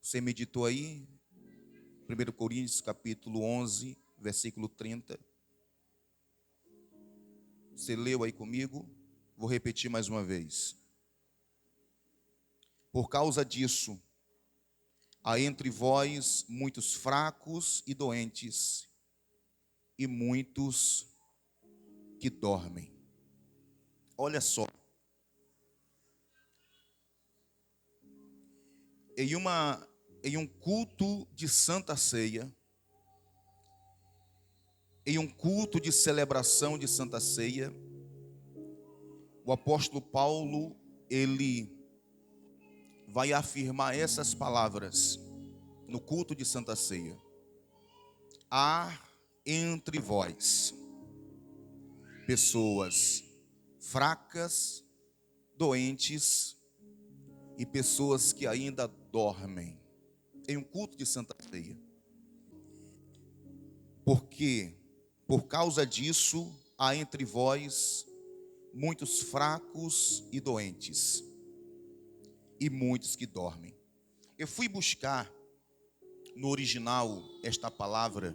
Você meditou aí? 1 Coríntios capítulo 11, versículo 30. Você leu aí comigo? Vou repetir mais uma vez. Por causa disso, há entre vós muitos fracos e doentes, e muitos que dormem. Olha só. Em um culto de Santa Ceia, em um culto de celebração de Santa Ceia, o apóstolo Paulo, ele vai afirmar essas palavras no culto de Santa Ceia. Há entre vós pessoas fracas, doentes e pessoas que ainda dormem em um culto de Santa Ceia. Porque por causa disso há entre vós muitos fracos e doentes e muitos que dormem. Eu fui buscar no original esta palavra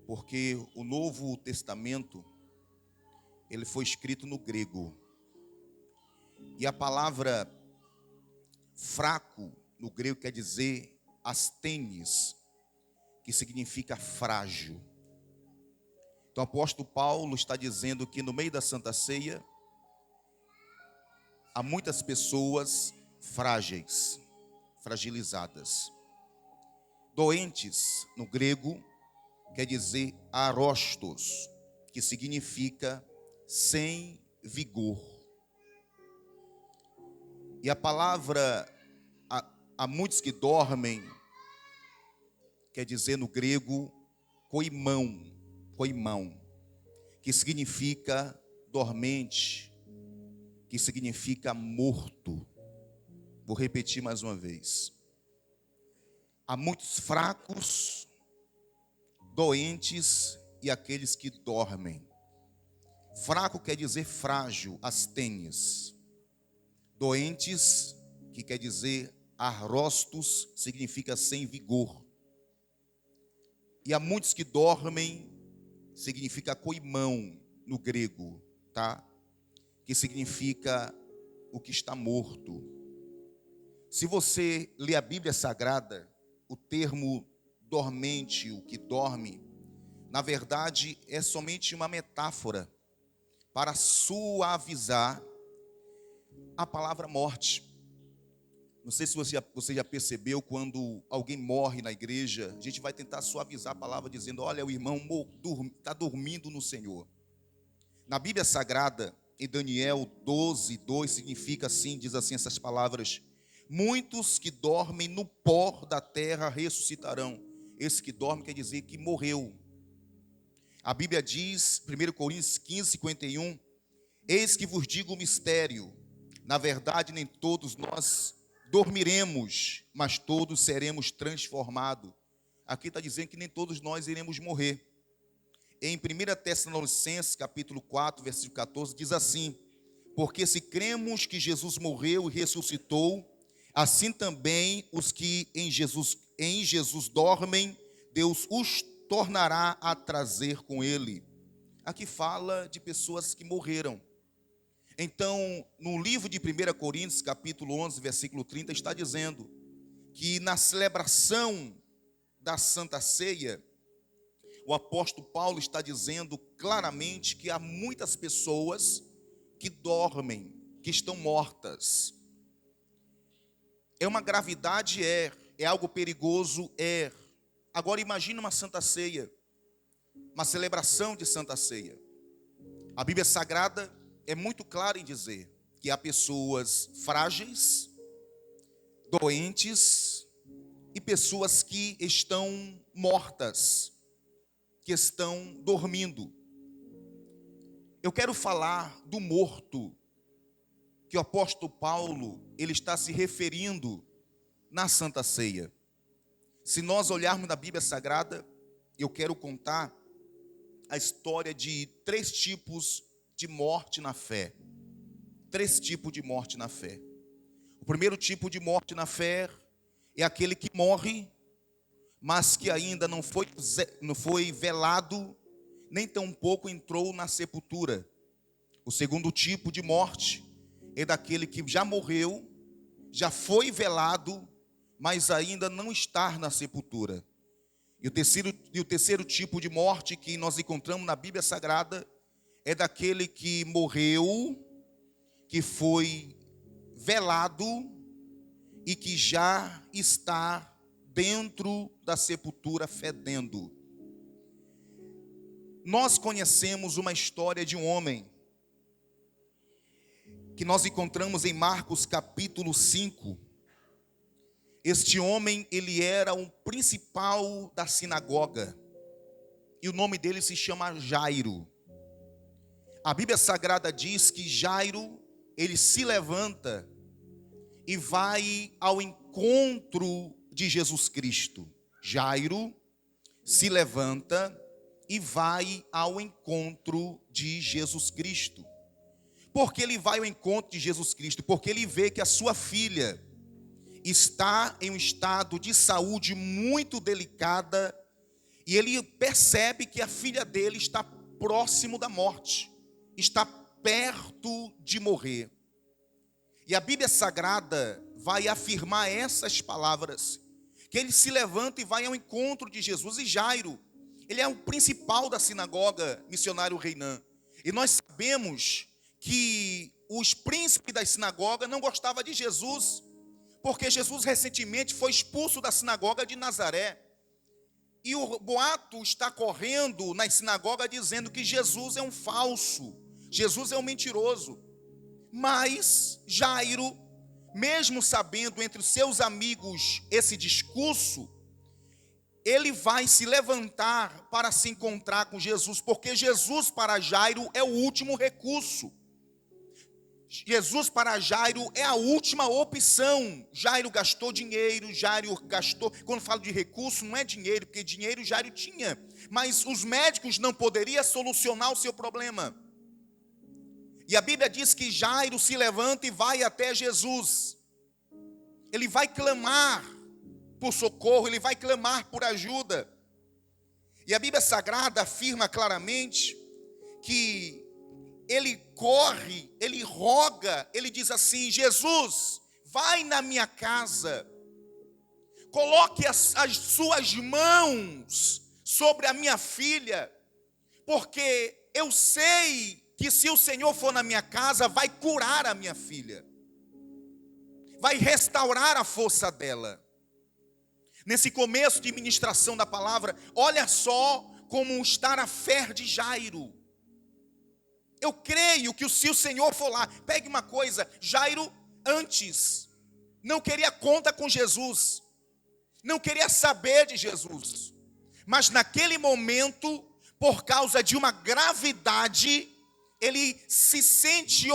porque o Novo Testamento ele foi escrito no grego. E a palavra fraco no grego quer dizer asthenes, que significa frágil. Então o apóstolo Paulo está dizendo que no meio da Santa Ceia há muitas pessoas frágeis, fragilizadas. Doentes no grego quer dizer arostos, que significa sem vigor. E a palavra há muitos que dormem quer dizer no grego koimão, que significa dormente, que significa morto. Vou repetir mais uma vez. Há muitos fracos, doentes e aqueles que dormem. Fraco quer dizer frágil, asthenes. Doentes, que quer dizer arrostos, significa sem vigor. E há muitos que dormem, significa koimão no grego, tá? Que significa o que está morto. Se você lê a Bíblia Sagrada, o termo dormente, o que dorme, na verdade é somente uma metáfora para suavizar a palavra morte. Não sei se você já percebeu, quando alguém morre na igreja, a gente vai tentar suavizar a palavra dizendo: olha, o irmão está dormindo no Senhor. Na Bíblia Sagrada, em Daniel 12:2, significa assim, diz assim essas palavras: muitos que dormem no pó da terra ressuscitarão. Esse que dorme quer dizer que morreu. A Bíblia diz, 1 Coríntios 15:51, eis que vos digo o mistério, na verdade nem todos nós dormiremos, mas todos seremos transformados. Aqui está dizendo que nem todos nós iremos morrer. Em 1 Tessalonicenses capítulo 4, versículo 14, diz assim: porque se cremos que Jesus morreu e ressuscitou, assim também os que em Jesus dormem, Deus os tornará a trazer com ele. Aqui fala de pessoas que morreram. Então, no livro de 1 Coríntios, capítulo 11, versículo 30, está dizendo que na celebração da Santa Ceia, o apóstolo Paulo está dizendo claramente que há muitas pessoas que dormem, que estão mortas. É uma gravidade, é algo perigoso, Agora imagine uma Santa Ceia, uma celebração de Santa Ceia. A Bíblia Sagrada é muito clara em dizer que há pessoas frágeis, doentes e pessoas que estão mortas, que estão dormindo. Eu quero falar do morto, que o apóstolo Paulo, ele está se referindo na Santa Ceia. Se nós olharmos na Bíblia Sagrada, eu quero contar a história de 3 tipos de morte na fé. 3 tipos de morte na fé. O primeiro tipo de morte na fé é aquele que morre, mas que ainda não foi velado, nem tampouco entrou na sepultura. O segundo tipo de morte é daquele que já morreu, já foi velado, mas ainda não está na sepultura. E o terceiro tipo de morte que nós encontramos na Bíblia Sagrada é daquele que morreu, que foi velado e que já está dentro da sepultura fedendo. Nós conhecemos uma história de um homem que nós encontramos em Marcos capítulo 5. Este homem, ele era um principal da sinagoga, e o nome dele se chama Jairo. A Bíblia Sagrada diz que Jairo, ele se levanta e vai ao encontro de Jesus Cristo. Jairo se levanta e vai ao encontro de Jesus Cristo. Por que ele vai ao encontro de Jesus Cristo? Porque ele vê que a sua filha está em um estado de saúde muito delicada, e ele percebe que a filha dele está próximo da morte, está perto de morrer. E a Bíblia Sagrada vai afirmar essas palavras, que ele se levanta e vai ao encontro de Jesus. E Jairo, ele é o principal da sinagoga missionário Reinã, e nós sabemos que os príncipes da sinagoga não gostavam de Jesus, porque Jesus recentemente foi expulso da sinagoga de Nazaré. E o boato está correndo na sinagoga dizendo que Jesus é um falso, Jesus é um mentiroso. Mas Jairo, mesmo sabendo entre os seus amigos esse discurso, ele vai se levantar para se encontrar com Jesus, porque Jesus para Jairo é o último recurso. Jesus para Jairo é a última opção. Jairo gastou dinheiro, Jairo gastou, quando falo de recurso, não é dinheiro, porque dinheiro Jairo tinha, mas os médicos não poderiam solucionar o seu problema. E a Bíblia diz que Jairo se levanta e vai até Jesus. Ele vai clamar por socorro, ele vai clamar por ajuda. E a Bíblia Sagrada afirma claramente que ele corre, ele roga, ele diz assim: Jesus, vai na minha casa, coloque as suas mãos sobre a minha filha, porque eu sei que se o Senhor for na minha casa, vai curar a minha filha, vai restaurar a força dela. Nesse começo de ministração da palavra, olha só como está a fé de Jairo. Eu creio que se o Senhor for lá, pegue uma coisa, Jairo antes não queria conta com Jesus, não queria saber de Jesus, mas naquele momento, por causa de uma gravidade, ele se sente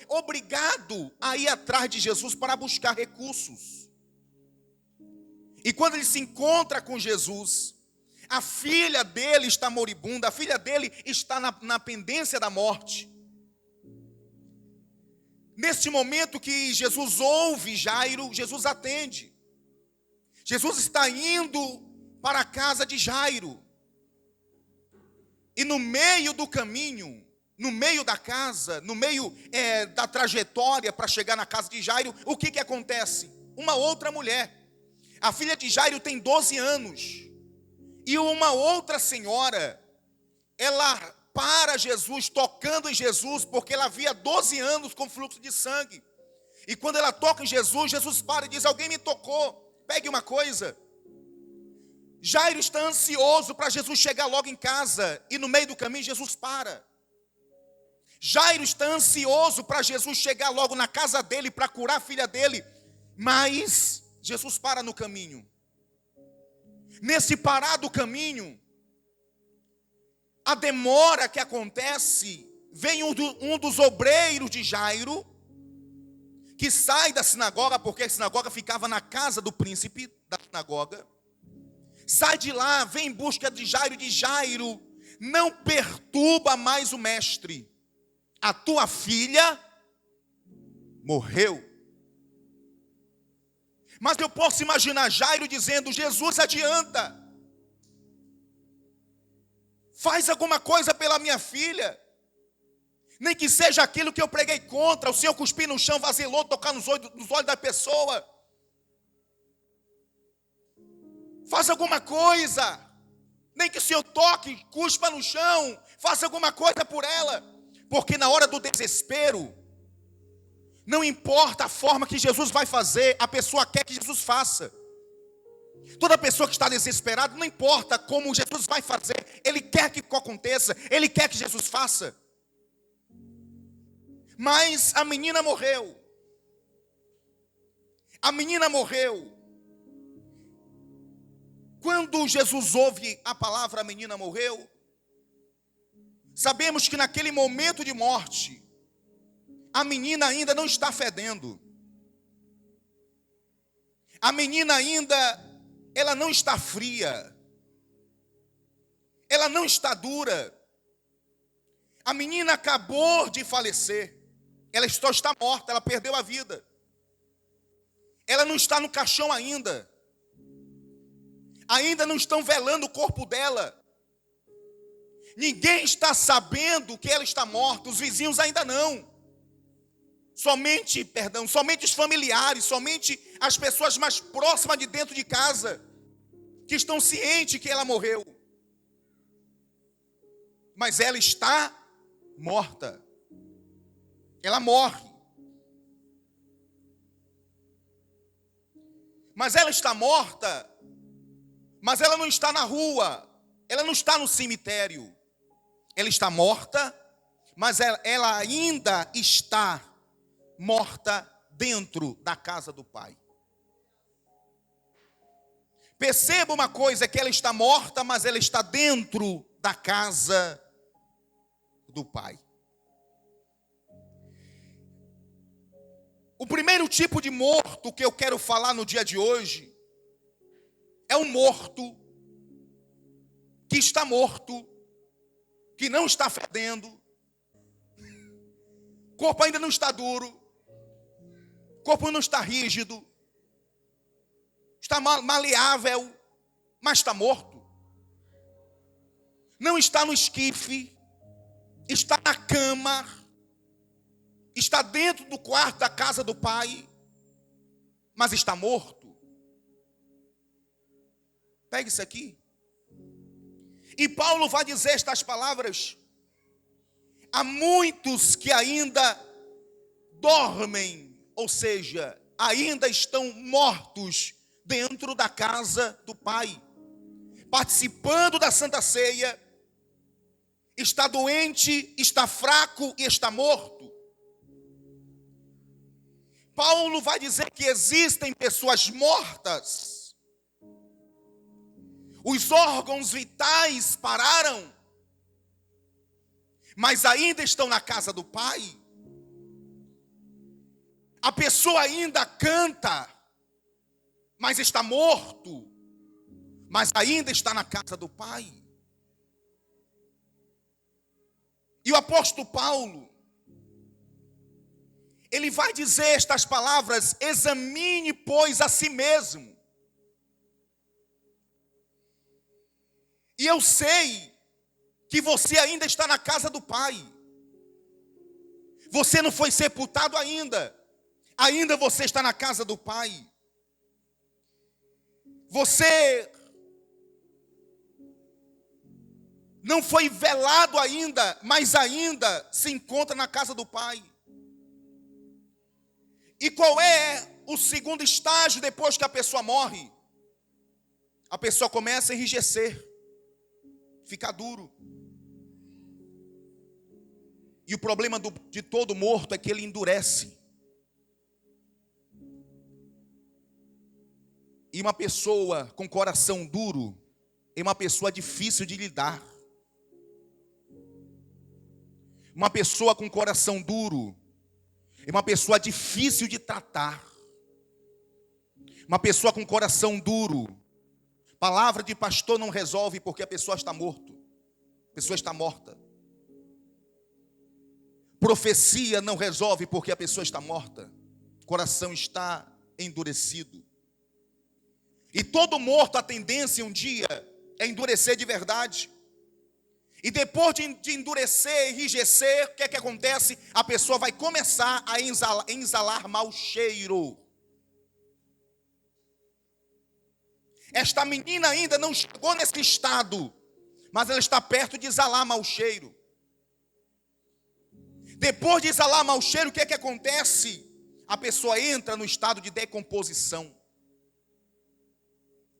obrigado a ir atrás de Jesus para buscar recursos. E quando ele se encontra com Jesus, a filha dele está moribunda, a filha dele está na pendência da morte. Neste momento que Jesus ouve Jairo, Jesus atende. Jesus está indo para a casa de Jairo. E no meio do caminho, no meio da casa, no meio da trajetória para chegar na casa de Jairo, o que acontece? Uma outra mulher. A filha de Jairo tem 12 anos. E uma outra senhora, ela para Jesus, tocando em Jesus, porque ela havia 12 anos com fluxo de sangue. E quando ela toca em Jesus, Jesus para e diz: alguém me tocou. Pegue uma coisa. Jairo está ansioso para Jesus chegar logo em casa, e no meio do caminho Jesus para. Jairo está ansioso para Jesus chegar logo na casa dele, para curar a filha dele, mas Jesus para no caminho. Nesse parar do caminho, a demora que acontece, vem um dos obreiros de Jairo, que sai da sinagoga, porque a sinagoga ficava na casa do príncipe da sinagoga, sai de lá, vem em busca de Jairo, e diz: Jairo, não perturba mais o mestre, a tua filha morreu. Mas eu posso imaginar Jairo dizendo: Jesus, adianta. Faz alguma coisa pela minha filha. Nem que seja aquilo que eu preguei contra. O Senhor cuspir no chão, vacilou, tocar nos olhos da pessoa. Faz alguma coisa. Nem que o Senhor toque, cuspa no chão. Faça alguma coisa por ela. Porque na hora do desespero, não importa a forma que Jesus vai fazer, a pessoa quer que Jesus faça. Toda pessoa que está desesperada, não importa como Jesus vai fazer, ele quer que aconteça, ele quer que Jesus faça. Mas a menina morreu. A menina morreu. Quando Jesus ouve a palavra, a menina morreu, sabemos que naquele momento de morte, a menina ainda não está fedendo. A menina ainda, ela não está fria. Ela não está dura. A menina acabou de falecer. Ela só está morta, ela perdeu a vida. Ela não está no caixão ainda. Ainda não estão velando o corpo dela. Ninguém está sabendo que ela está morta, os vizinhos ainda não. Somente os familiares, somente as pessoas mais próximas de dentro de casa, que estão cientes que ela morreu. Mas ela está morta. Ela morre. Mas ela está morta, mas ela não está na rua, ela não está no cemitério. Ela está morta, mas ela ainda está morta dentro da casa do Pai. Perceba uma coisa, que ela está morta, mas ela está dentro da casa do Pai. O primeiro tipo de morto que eu quero falar no dia de hoje é um morto que está morto, que não está fedendo, o corpo ainda não está duro, o corpo não está rígido, está maleável, mas está morto. Não está no esquife, está na cama, está dentro do quarto da casa do Pai, mas está morto. Pega isso aqui. E Paulo vai dizer estas palavras: há muitos que ainda dormem, ou seja, ainda estão mortos dentro da casa do Pai, participando da Santa Ceia, está doente, está fraco e está morto. Paulo vai dizer que existem pessoas mortas. Os órgãos vitais pararam, mas ainda estão na casa do Pai. A pessoa ainda canta, mas está morto, mas ainda está na casa do Pai. E o apóstolo Paulo, ele vai dizer estas palavras: examine, pois, a si mesmo. E eu sei que você ainda está na casa do Pai. Você não foi sepultado ainda. Ainda você está na casa do Pai. Você não foi velado ainda, mas ainda se encontra na casa do Pai. E qual é o segundo estágio depois que a pessoa morre? A pessoa começa a enrijecer, ficar duro. E o problema de todo morto é que ele endurece. E uma pessoa com coração duro é uma pessoa difícil de lidar. Uma pessoa com coração duro é uma pessoa difícil de tratar. Uma pessoa com coração duro, palavra de pastor não resolve, porque a pessoa está morta. A pessoa está morta. Profecia não resolve, porque a pessoa está morta. O coração está endurecido. E todo morto, a tendência um dia é endurecer de verdade. E depois de endurecer, enrijecer, o que é que acontece? A pessoa vai começar a exalar mau cheiro. Esta menina ainda não chegou nesse estado, mas ela está perto de exalar mau cheiro. Depois de exalar mau cheiro, o que é que acontece? A pessoa entra no estado de decomposição.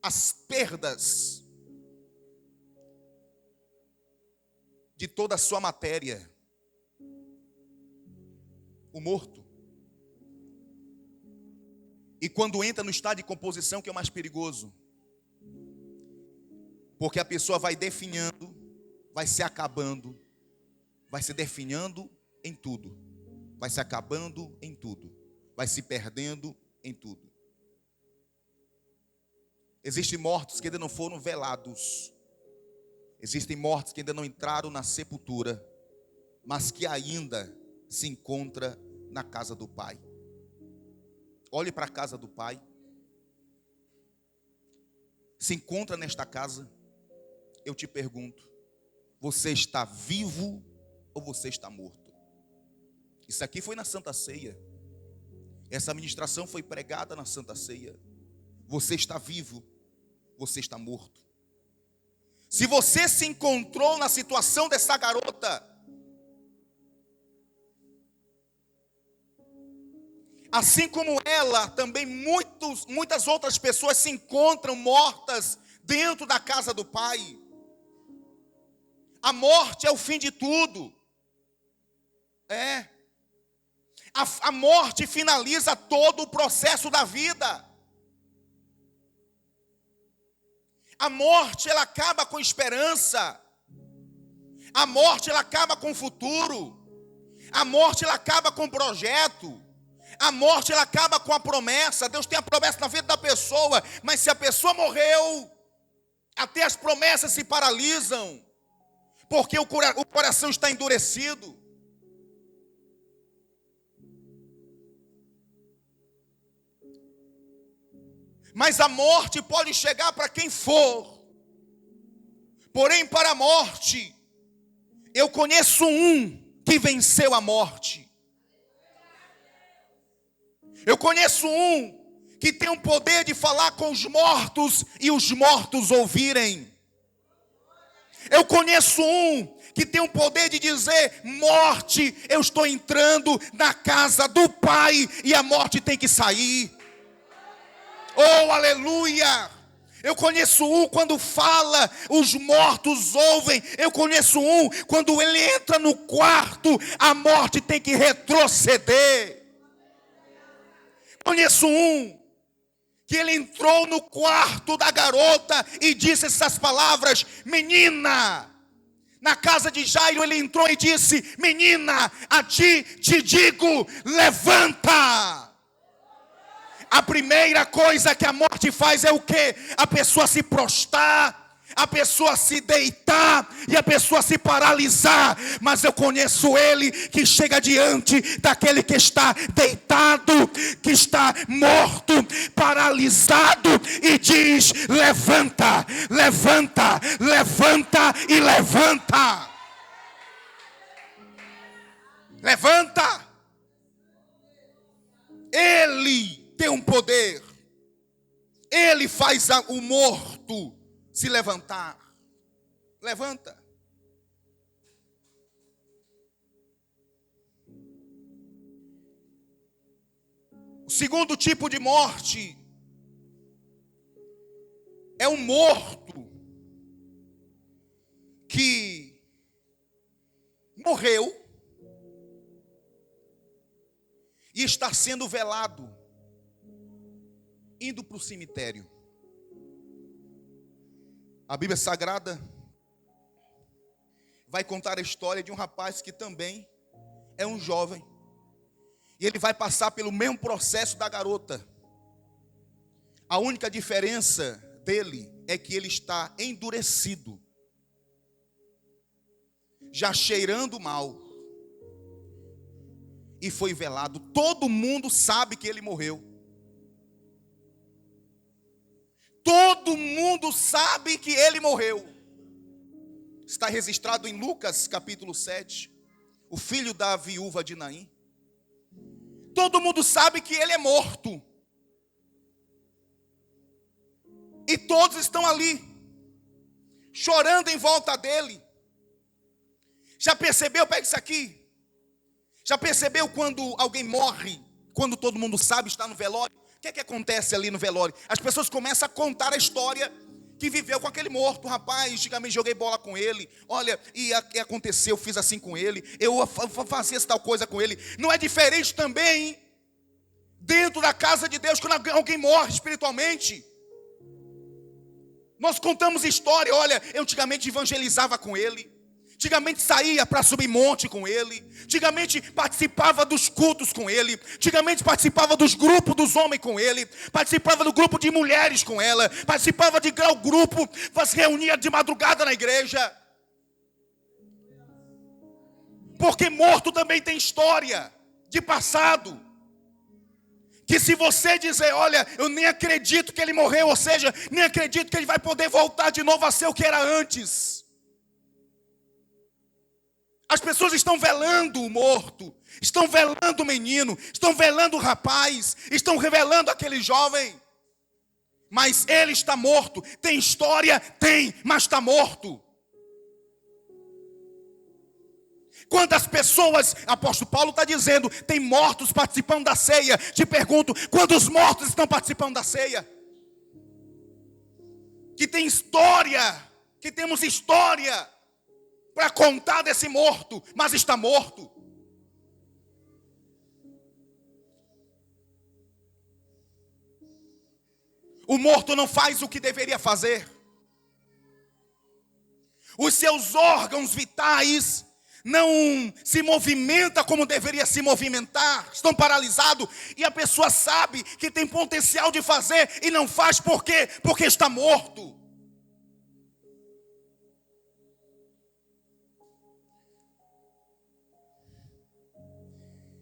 As perdas de toda a sua matéria. O morto. E quando entra no estado de decomposição, que é o mais perigoso? Porque a pessoa vai definhando, vai se acabando, vai se definhando em tudo, vai se acabando em tudo, vai se perdendo em tudo. Existem mortos que ainda não foram velados, existem mortos que ainda não entraram na sepultura, mas que ainda se encontra na casa do Pai. Olhe para a casa do Pai. Se encontra nesta casa. Eu te pergunto, você está vivo ou você está morto? Isso aqui foi na Santa Ceia. Essa ministração foi pregada na Santa Ceia. Você está vivo, você está morto. Se você se encontrou na situação dessa garota, assim como ela, também muitas outras pessoas se encontram mortas dentro da casa do Pai. A morte é o fim de tudo. A morte finaliza todo o processo da vida. A morte, ela acaba com esperança. A morte, ela acaba com o futuro. A morte, ela acaba com o projeto. A morte, ela acaba com a promessa. Deus tem a promessa na vida da pessoa, mas se a pessoa morreu, até as promessas se paralisam, porque o coração está endurecido. Mas a morte pode chegar para quem for. Porém, para a morte, eu conheço um que venceu a morte. Eu conheço um que tem o poder de falar com os mortos e os mortos ouvirem. Eu conheço um que tem o poder de dizer: morte, eu estou entrando na casa do Pai e a morte tem que sair. Oh, aleluia! Eu conheço um, quando fala, os mortos ouvem. Eu conheço um, quando ele entra no quarto, a morte tem que retroceder. Conheço um, que ele entrou no quarto da garota e disse essas palavras: menina. Na casa de Jairo ele entrou e disse: menina, a ti te digo, levanta. A primeira coisa que a morte faz é o quê? A pessoa se prostrar, a pessoa se deitar e a pessoa se paralisar. Mas eu conheço ele que chega diante daquele que está deitado, que está morto, paralisado, e diz: levanta, levanta, levanta e levanta. Levanta. Ele tem um poder. Ele faz o morto se levantar. Levanta. O segundo tipo de morte é um morto que morreu e está sendo velado, indo para o cemitério. A Bíblia Sagrada vai contar a história de um rapaz que também é um jovem. E ele vai passar pelo mesmo processo da garota. A única diferença dele é que ele está endurecido, já cheirando mal, e foi velado. Todo mundo sabe que ele morreu. Todo mundo sabe que ele morreu. Está registrado em Lucas capítulo 7. O filho da viúva de Naim. Todo mundo sabe que ele é morto. E todos estão ali, chorando em volta dele. Já percebeu? Pega isso aqui. Já percebeu quando alguém morre, quando todo mundo sabe, está no velório? O que é que acontece ali no velório? As pessoas começam a contar a história que viveu com aquele morto. Rapaz, antigamente joguei bola com ele. Olha, e aconteceu, fiz assim com ele. Eu fazia essa tal coisa com ele. Não é diferente também dentro da casa de Deus, quando alguém morre espiritualmente? Nós contamos história. Olha, eu antigamente evangelizava com ele. Antigamente saía para subir monte com ele. Antigamente participava dos cultos com ele. Antigamente participava dos grupos dos homens com ele. Participava do grupo de mulheres com ela. Participava de grau grupo. Se reunia de madrugada na igreja. Porque morto também tem história de passado. Que se você dizer, olha, eu nem acredito que ele morreu, ou seja, nem acredito que ele vai poder voltar de novo a ser o que era antes. As pessoas estão velando o morto, estão velando o menino, estão velando o rapaz, estão revelando aquele jovem. Mas ele está morto. Tem história? Tem, mas está morto. Quantas pessoas, apóstolo Paulo está dizendo, tem mortos participando da ceia? Te pergunto, quantos mortos estão participando da ceia? Que tem história, que temos história para contar desse morto, mas está morto. O morto não faz o que deveria fazer. Os seus órgãos vitais não se movimentam como deveria se movimentar. Estão paralisados. E a pessoa sabe que tem potencial de fazer e não faz. Por quê? Porque está morto.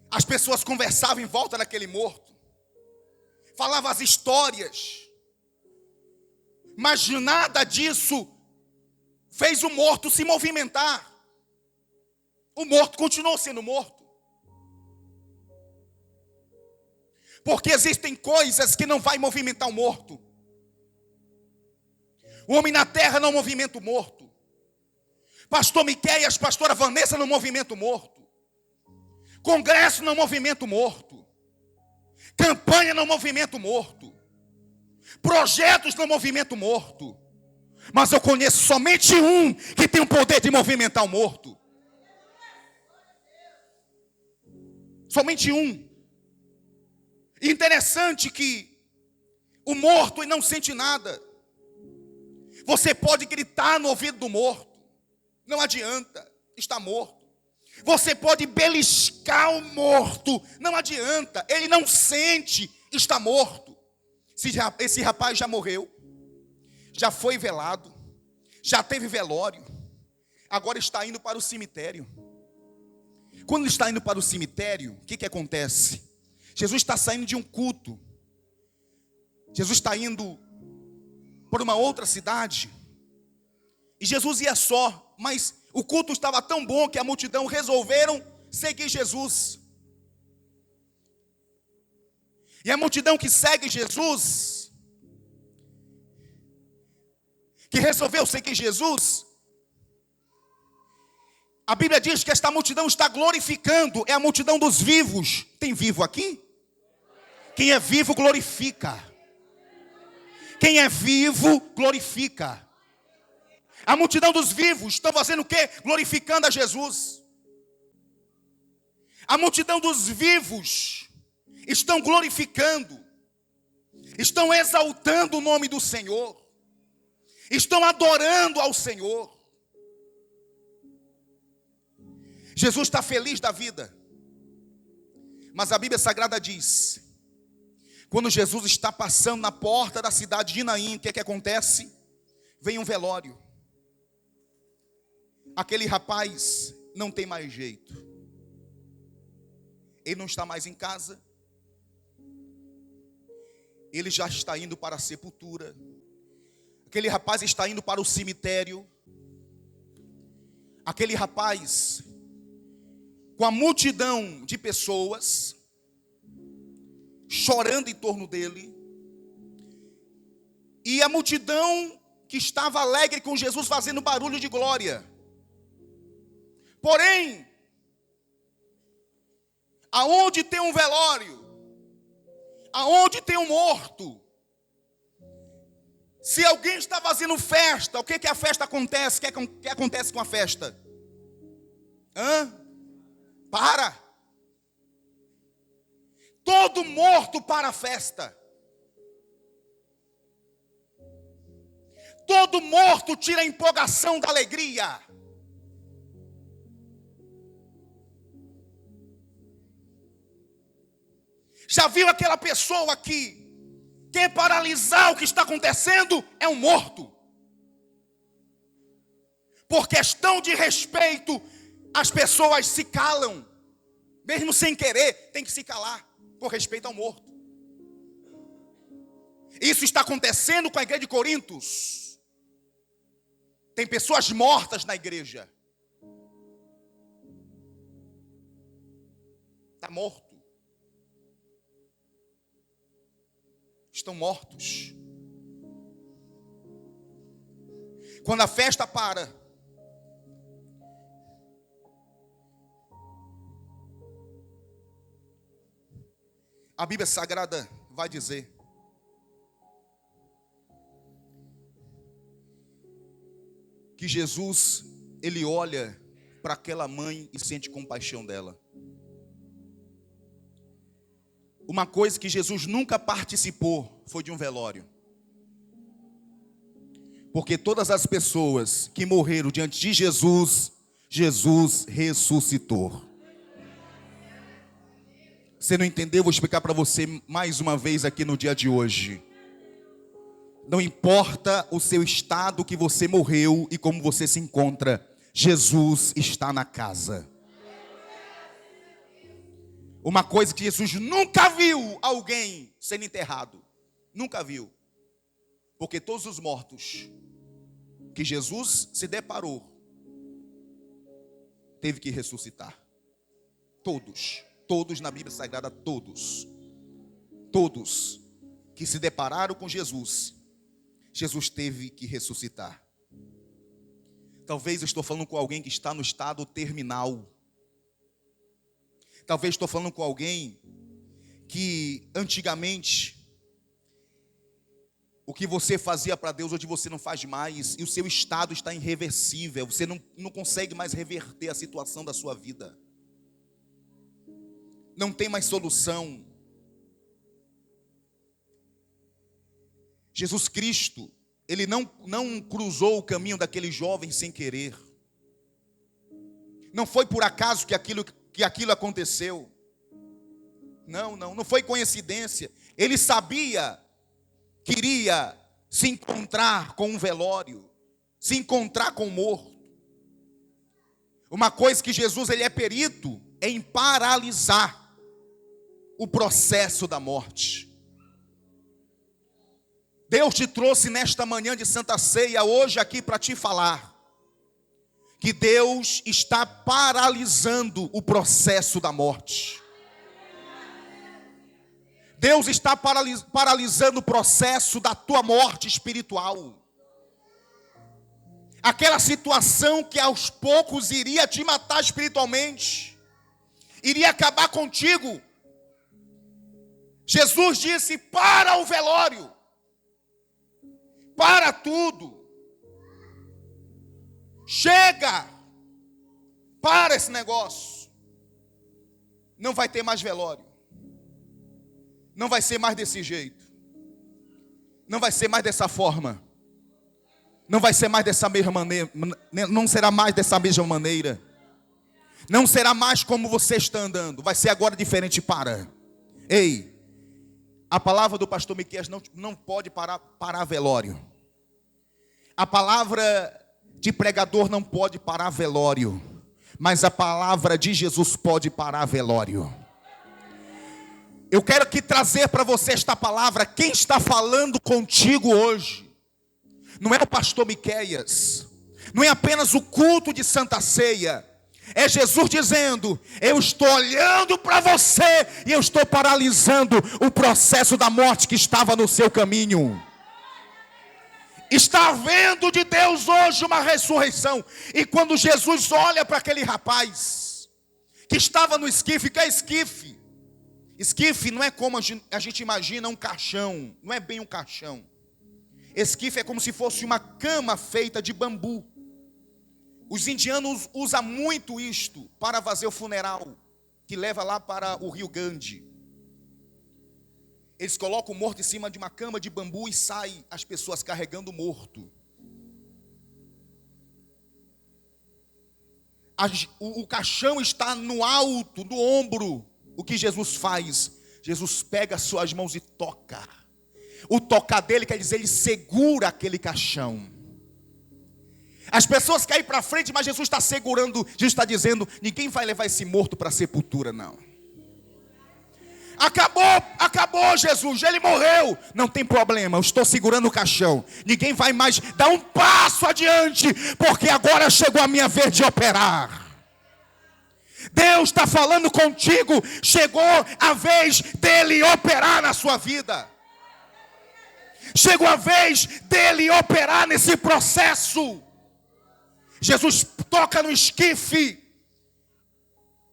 As pessoas conversavam em volta daquele morto. Falavam as histórias. Mas nada disso fez o morto se movimentar. O morto continuou sendo morto. Porque existem coisas que não vai movimentar o morto. O homem na terra não movimenta o morto. Pastor Miqueias, pastora Vanessa não movimenta o morto. Congresso não movimenta o morto. Campanha não movimenta o morto. Projetos não movimentam o morto. Mas eu conheço somente um que tem o poder de movimentar o morto. Somente um. Interessante que o morto não sente nada. Você pode gritar no ouvido do morto. Não adianta, está morto. Você pode beliscar o morto. Não adianta, ele não sente, está morto. Esse rapaz já morreu. Já foi velado. Já teve velório. Agora está indo para o cemitério. Quando ele está indo para o cemitério, o que acontece? Jesus está saindo de um culto. Jesus está indo para uma outra cidade. E Jesus ia só, mas o culto estava tão bom que a multidão resolveram seguir Jesus. E a multidão que segue Jesus, que resolveu seguir Jesus, a Bíblia diz que esta multidão está glorificando. É a multidão dos vivos. Tem vivo aqui? Quem é vivo glorifica. Quem é vivo glorifica. A multidão dos vivos estão fazendo o quê? Glorificando a Jesus. A multidão dos vivos estão glorificando. Estão exaltando o nome do Senhor. Estão adorando ao Senhor. Jesus está feliz da vida. Mas a Bíblia Sagrada diz, quando Jesus está passando na porta da cidade de Naim, o que é que acontece? Vem um velório. Aquele rapaz não tem mais jeito. Ele não está mais em casa. Ele já está indo para a sepultura. Aquele rapaz está indo para o cemitério. Aquele rapaz, com a multidão de pessoas chorando em torno dele, e a multidão que estava alegre com Jesus fazendo barulho de glória. Porém, aonde tem um velório, aonde tem um morto, se alguém está fazendo festa, o que a festa acontece? O que acontece com a festa? Para. Todo morto para a festa. Todo morto tira a empolgação da alegria. Já viu aquela pessoa que quer paralisar o que está acontecendo? É um morto. Por questão de respeito, as pessoas se calam. Mesmo sem querer, tem que se calar, por respeito ao morto. Isso está acontecendo com a igreja de Corintos. Tem pessoas mortas na igreja. Está morto. Estão mortos. Quando a festa para, a Bíblia Sagrada vai dizer que Jesus, ele olha para aquela mãe e sente compaixão dela. Uma coisa que Jesus nunca participou foi de um velório. Porque todas as pessoas que morreram diante de Jesus, Jesus ressuscitou. Você não entendeu? Vou explicar para você mais uma vez aqui no dia de hoje. Não importa o seu estado que você morreu e como você se encontra, Jesus está na casa. Uma coisa que Jesus nunca viu alguém sendo enterrado. Nunca viu. Porque todos os mortos que Jesus se deparou, teve que ressuscitar. Todos. Todos na Bíblia Sagrada, todos. Todos que se depararam com Jesus, Jesus teve que ressuscitar. Talvez eu estou falando com alguém que está no estado terminal. Talvez estou falando com alguém que antigamente o que você fazia para Deus, hoje você não faz mais, e o seu estado está irreversível, você não consegue mais reverter a situação da sua vida. Não tem mais solução. Jesus Cristo, ele não cruzou o caminho daquele jovem sem querer. Não foi por acaso que aquilo aconteceu. Não foi coincidência. Ele sabia que iria se encontrar com um velório, se encontrar com um morto. Uma coisa que Jesus ele é perito em paralisar o processo da morte. Deus te trouxe nesta manhã de Santa Ceia hoje aqui para te falar que Deus está paralisando o processo da morte. Deus está paralisando o processo da tua morte espiritual. Aquela situação que aos poucos iria te matar espiritualmente, iria acabar contigo. Jesus disse: para o velório, para tudo, chega, para esse negócio. Não vai ter mais velório, não vai ser mais desse jeito, não vai ser mais dessa forma, não vai ser mais dessa mesma maneira, não será mais dessa mesma maneira, não será mais como você está andando, vai ser agora diferente. Para. Ei, a palavra do pastor Miqueias não pode parar velório. A palavra de pregador não pode parar velório, mas a palavra de Jesus pode parar velório. Eu quero aqui trazer para você esta palavra. Quem está falando contigo hoje não é o pastor Miqueias, não é apenas o culto de Santa Ceia. É Jesus dizendo: eu estou olhando para você e eu estou paralisando o processo da morte que estava no seu caminho. Está havendo de Deus hoje uma ressurreição. E quando Jesus olha para aquele rapaz que estava no esquife, que é esquife? Esquife não é como a gente imagina um caixão, não é bem um caixão. Esquife é como se fosse uma cama feita de bambu. Os indianos usam muito isto para fazer o funeral, que leva lá para o Rio Grande. Eles colocam o morto em cima de uma cama de bambu e saem as pessoas carregando o morto. O caixão está no alto, no ombro. O que Jesus faz? Jesus pega as suas mãos e toca. O tocar dele quer dizer, ele segura aquele caixão. As pessoas querem ir para frente, mas Jesus está segurando. Jesus está dizendo: ninguém vai levar esse morto para a sepultura, não. Acabou Jesus, ele morreu. Não tem problema, eu estou segurando o caixão. Ninguém vai mais dar um passo adiante, porque agora chegou a minha vez de operar. Deus está falando contigo. Chegou a vez dele operar na sua vida. Chegou a vez dele operar nesse processo. Jesus toca no esquife,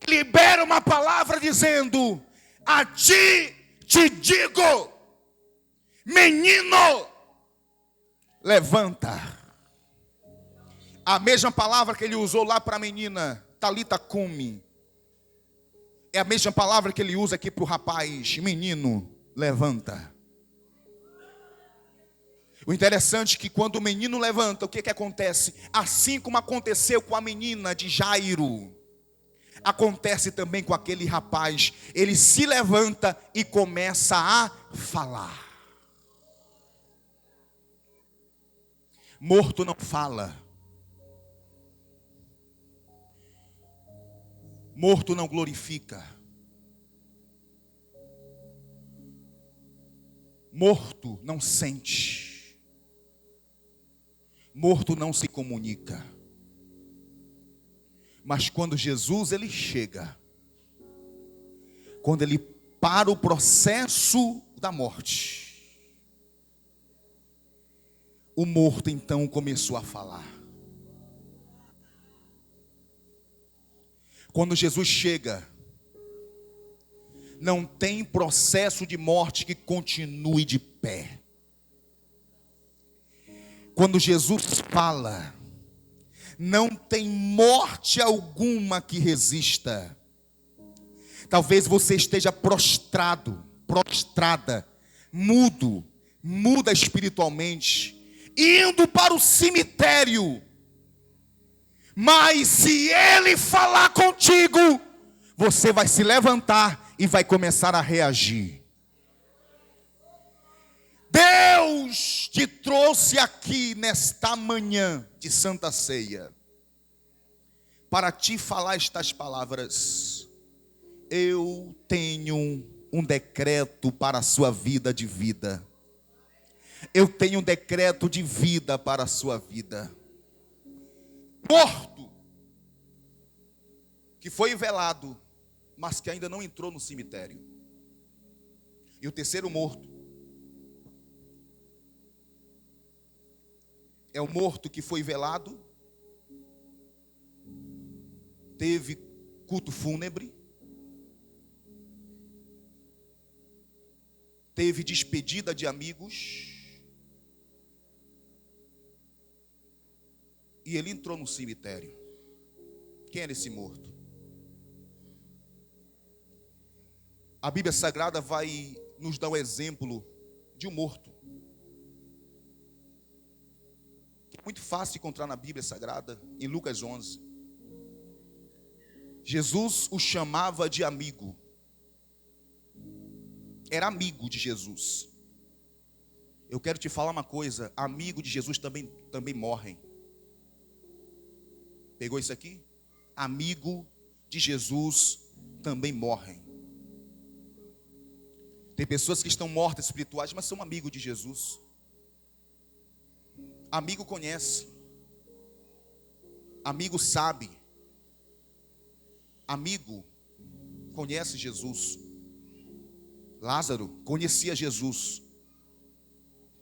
libera uma palavra dizendo: a ti te digo, menino, levanta. A mesma palavra que ele usou lá para a menina, Talita cumi, é a mesma palavra que ele usa aqui para o rapaz: menino, levanta. O interessante é que quando o menino levanta, o que acontece? Assim como aconteceu com a menina de Jairo, acontece também com aquele rapaz. Ele se levanta e começa a falar. Morto não fala. Morto não glorifica. Morto não sente. Morto não se comunica. Mas quando Jesus ele chega, quando ele para o processo da morte, o morto então começou a falar. Quando Jesus chega, não tem processo de morte que continue de pé. Quando Jesus fala, não tem morte alguma que resista. Talvez você esteja prostrado, prostrada, muda espiritualmente, indo para o cemitério. Mas se ele falar contigo, você vai se levantar e vai começar a reagir. Deus te trouxe aqui nesta manhã de Santa Ceia para te falar estas palavras. Eu tenho um decreto para a sua vida de vida. Eu tenho um decreto de vida para a sua vida. Morto, que foi velado, mas que ainda não entrou no cemitério. E o terceiro morto é o morto que foi velado, teve culto fúnebre, teve despedida de amigos, e ele entrou no cemitério. Quem era esse morto? A Bíblia Sagrada vai nos dar um exemplo de um morto. Muito fácil de encontrar na Bíblia Sagrada, em Lucas 11. Jesus o chamava de amigo. Era amigo de Jesus. Eu quero te falar uma coisa: amigo de Jesus também morrem. Pegou isso aqui? Amigo de Jesus também morrem. Tem pessoas que estão mortas espirituais, mas são amigos de Jesus. Amigo conhece, amigo sabe, amigo conhece Jesus. Lázaro conhecia Jesus,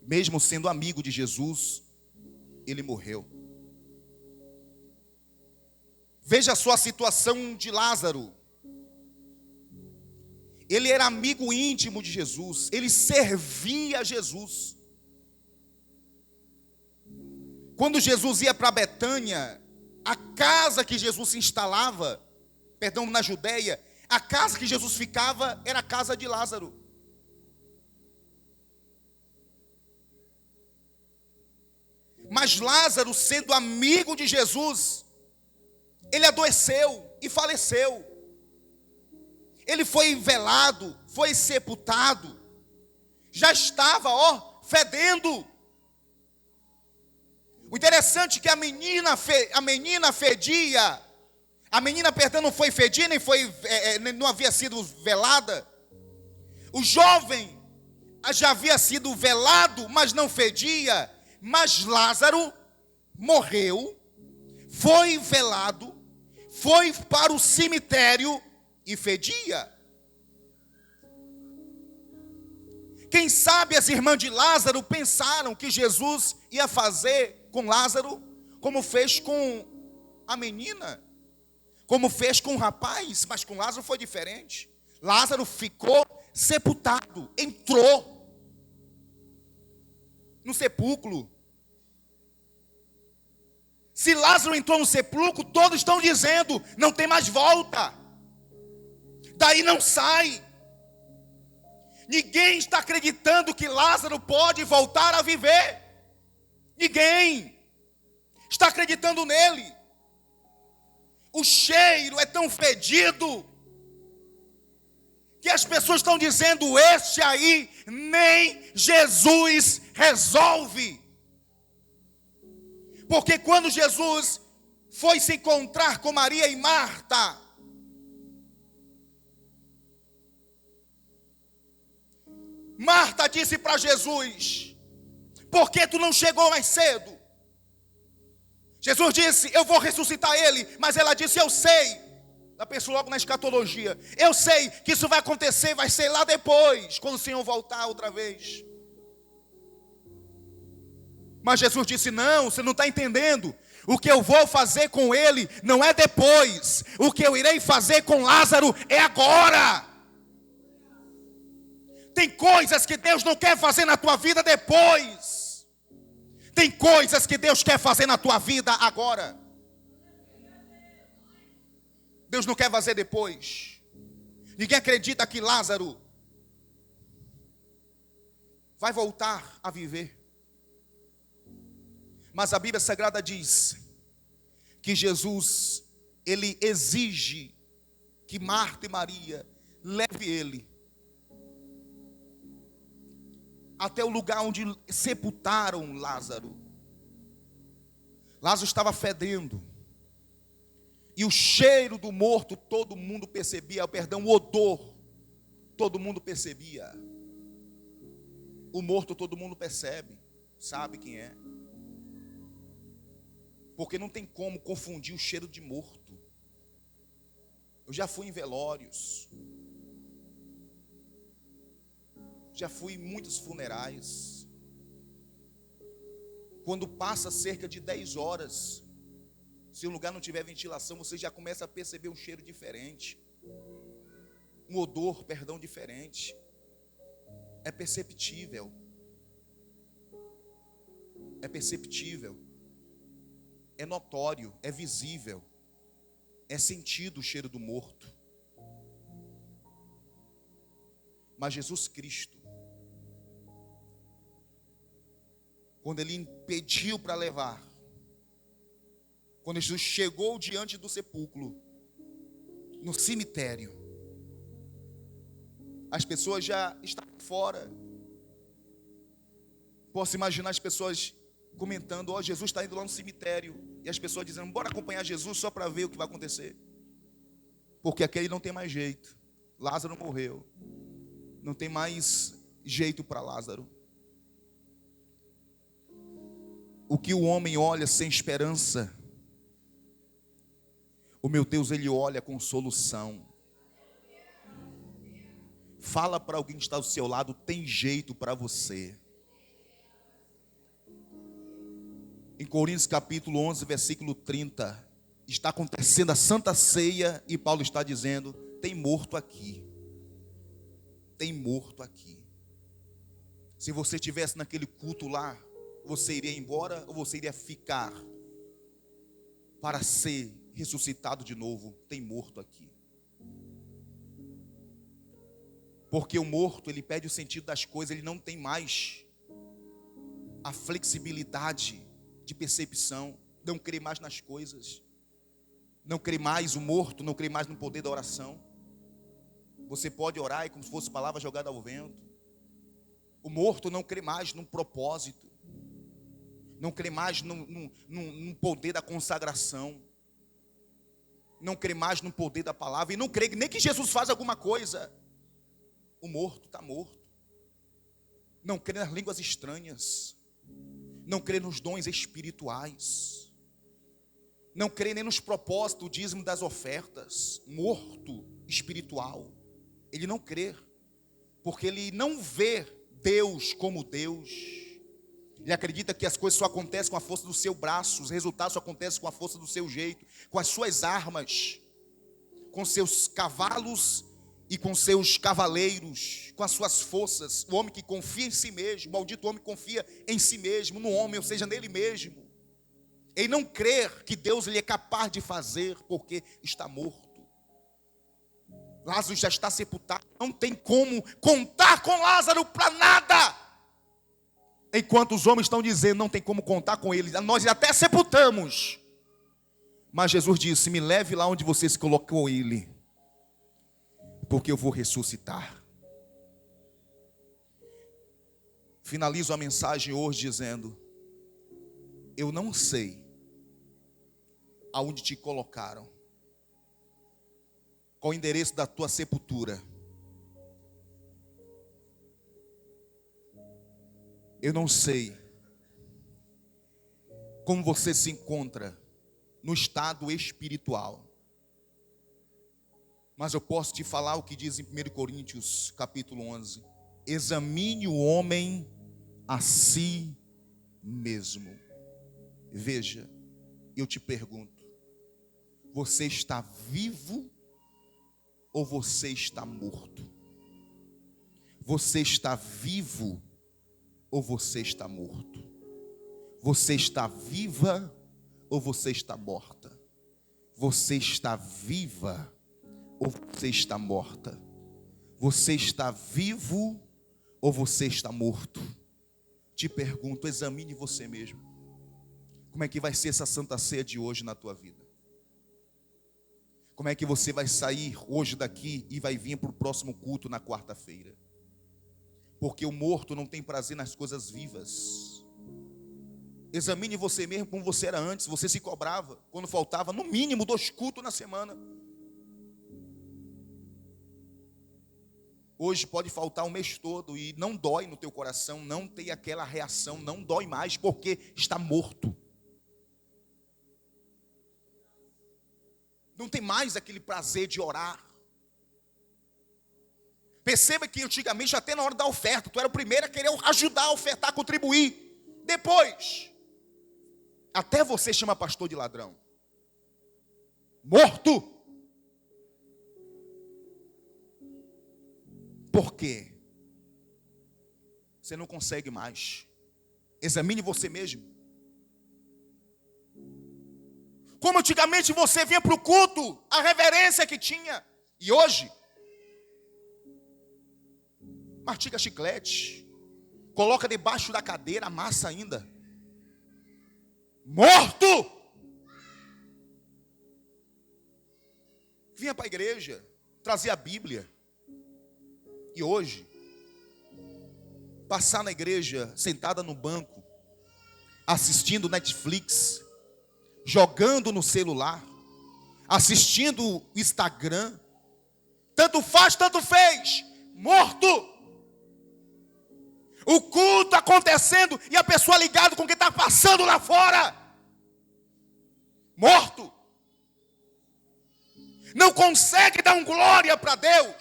mesmo sendo amigo de Jesus, ele morreu. Veja só a situação de Lázaro. Ele era amigo íntimo de Jesus, ele servia a Jesus. Quando Jesus ia para Betânia, a casa que Jesus se instalava, na Judéia, a casa que Jesus ficava era a casa de Lázaro. Mas Lázaro, sendo amigo de Jesus, ele adoeceu e faleceu. Ele foi velado, foi sepultado, já estava, fedendo. O interessante é que a menina fedia, não foi fedida, não havia sido velada. O jovem já havia sido velado, mas não fedia. Mas Lázaro morreu, foi velado, foi para o cemitério e fedia. Quem sabe as irmãs de Lázaro pensaram que Jesus ia fazer com Lázaro como fez com a menina, como fez com o rapaz, mas com Lázaro foi diferente. Lázaro ficou sepultado, entrou no sepulcro. Se Lázaro entrou no sepulcro, todos estão dizendo, não tem mais volta, daí não sai. Ninguém está acreditando que Lázaro pode voltar a viver. Ninguém está acreditando nele. O cheiro é tão fedido que as pessoas estão dizendo, este aí nem Jesus resolve. Porque quando Jesus foi se encontrar com Maria e Marta, Marta disse para Jesus, por que tu não chegou mais cedo? Jesus disse, eu vou ressuscitar ele. Mas ela disse, eu sei. Ela pensou logo na escatologia. Eu sei que isso vai acontecer, vai ser lá depois, quando o Senhor voltar outra vez. Mas Jesus disse, não, você não está entendendo. O que eu vou fazer com ele não é depois. O que eu irei fazer com Lázaro é agora. Tem coisas que Deus não quer fazer na tua vida depois. Tem coisas que Deus quer fazer na tua vida agora. Deus não quer fazer depois. Ninguém acredita que Lázaro vai voltar a viver. Mas a Bíblia Sagrada diz que Jesus, ele exige que Marta e Maria leve ele até o lugar onde sepultaram Lázaro. Lázaro estava fedendo. E o cheiro do morto todo mundo percebia, o odor todo mundo percebia. O morto todo mundo percebe, sabe quem é. Porque não tem como confundir o cheiro de morto. Eu já fui em velórios. Já fui em muitos funerais. Quando passa cerca de 10 horas, se o lugar não tiver ventilação, você já começa a perceber um cheiro diferente. Um odor, diferente. É perceptível. É perceptível. É notório, é visível. É sentido o cheiro do morto. Mas Jesus Cristo, quando ele impediu para levar, quando Jesus chegou diante do sepulcro, no cemitério, as pessoas já estavam fora. Posso imaginar as pessoas comentando, Jesus está indo lá no cemitério, e as pessoas dizendo, bora acompanhar Jesus só para ver o que vai acontecer, porque aquele não tem mais jeito. Lázaro morreu, não tem mais jeito para Lázaro. O que o homem olha sem esperança, o meu Deus, Ele olha com solução. Fala para alguém que está do seu lado, tem jeito para você. Em Coríntios capítulo 11, versículo 30, está acontecendo a Santa Ceia e Paulo está dizendo, tem morto aqui. Tem morto aqui. Se você estivesse naquele culto lá, você iria embora ou você iria ficar para ser ressuscitado de novo? Tem morto aqui. Porque o morto, ele perde o sentido das coisas, ele não tem mais a flexibilidade de percepção, não crê mais nas coisas, não crê mais, o morto não crê mais no poder da oração. Você pode orar e como se fosse palavra jogada ao vento. O morto não crê mais num propósito, não crê mais num poder da consagração, não crê mais no poder da palavra, e não crê nem que Jesus faz alguma coisa. O morto está morto. Não crê nas línguas estranhas, não crê nos dons espirituais, não crê nem nos propósitos, o dízimo das ofertas. Morto espiritual. Ele não crê, porque ele não vê Deus como Deus. Ele acredita que as coisas só acontecem com a força do seu braço, os resultados só acontecem com a força do seu jeito, com as suas armas, com seus cavalos e com seus cavaleiros, com as suas forças. O homem que confia em si mesmo, o maldito homem confia em si mesmo, no homem, ou seja, nele mesmo. Ele não crê que Deus lhe é capaz de fazer, porque está morto. Lázaro já está sepultado, não tem como contar com Lázaro para nada. Enquanto os homens estão dizendo, não tem como contar com ele, nós até sepultamos. Mas Jesus disse, me leve lá onde você se colocou ele, porque eu vou ressuscitar. Finalizo a mensagem hoje dizendo, eu não sei aonde te colocaram, qual o endereço da tua sepultura. Eu não sei como você se encontra no estado espiritual, mas eu posso te falar o que diz em 1 Coríntios capítulo 11. Examine o homem a si mesmo. Veja, eu te pergunto, você está vivo ou você está morto? Você está vivo ou você está morto? Você está viva ou você está morta? Você está viva ou você está morta? Você está vivo ou você está morto? Te pergunto, examine você mesmo. Como é que vai ser essa Santa Ceia de hoje na tua vida? Como é que você vai sair hoje daqui e vai vir para o próximo culto na quarta-feira? Porque o morto não tem prazer nas coisas vivas. Examine você mesmo como você era antes. Você se cobrava quando faltava no mínimo 2 cultos na semana. Hoje pode faltar um mês todo e não dói no teu coração, não tem aquela reação, não dói mais porque está morto. Não tem mais aquele prazer de orar. Perceba que antigamente, até na hora da oferta, tu era o primeiro a querer ajudar a ofertar, a contribuir. Depois, até você chama pastor de ladrão. Morto. Por quê? Você não consegue mais. Examine você mesmo. Como antigamente você vinha para o culto, a reverência que tinha. E hoje, mastiga chiclete, coloca debaixo da cadeira, amassa ainda. Morto! Vinha para a igreja, trazia a Bíblia. E hoje, passar na igreja, sentada no banco, assistindo Netflix, jogando no celular, assistindo Instagram, tanto faz, tanto fez, morto. O culto acontecendo e a pessoa ligada com o que está passando lá fora. Morto. Não consegue dar um glória para Deus.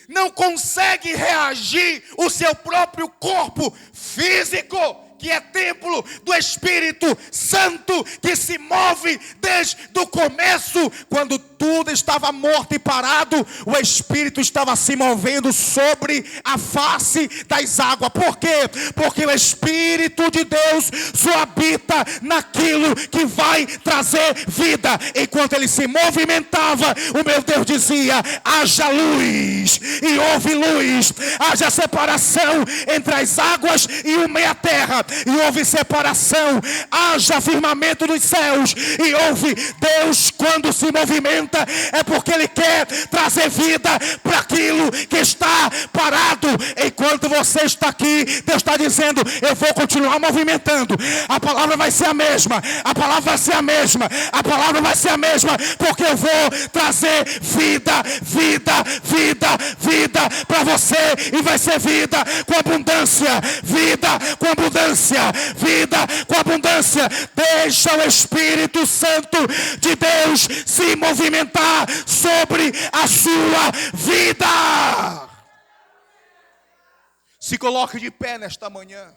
Não consegue reagir o seu próprio corpo físico, que é templo do Espírito Santo, que se move desde o começo. Quando tudo estava morto e parado, o Espírito estava se movendo sobre a face das águas. Por quê? Porque o Espírito de Deus só habita naquilo que vai trazer vida. Enquanto ele se movimentava, o meu Deus dizia: haja luz, e houve luz. Haja separação entre as águas e o meio da terra, e houve separação. Haja firmamento dos céus, e houve. Deus, quando se movimenta, é porque Ele quer trazer vida para aquilo que está parado. Enquanto você está aqui, Deus está dizendo: eu vou continuar movimentando. A palavra vai ser a mesma, a palavra vai ser a mesma, a palavra vai ser a mesma, porque eu vou trazer vida, vida, vida, vida para você, e vai ser vida com abundância, vida com abundância, vida com abundância. Deixa o Espírito Santo de Deus se movimentar sobre a sua vida. Se coloque de pé nesta manhã.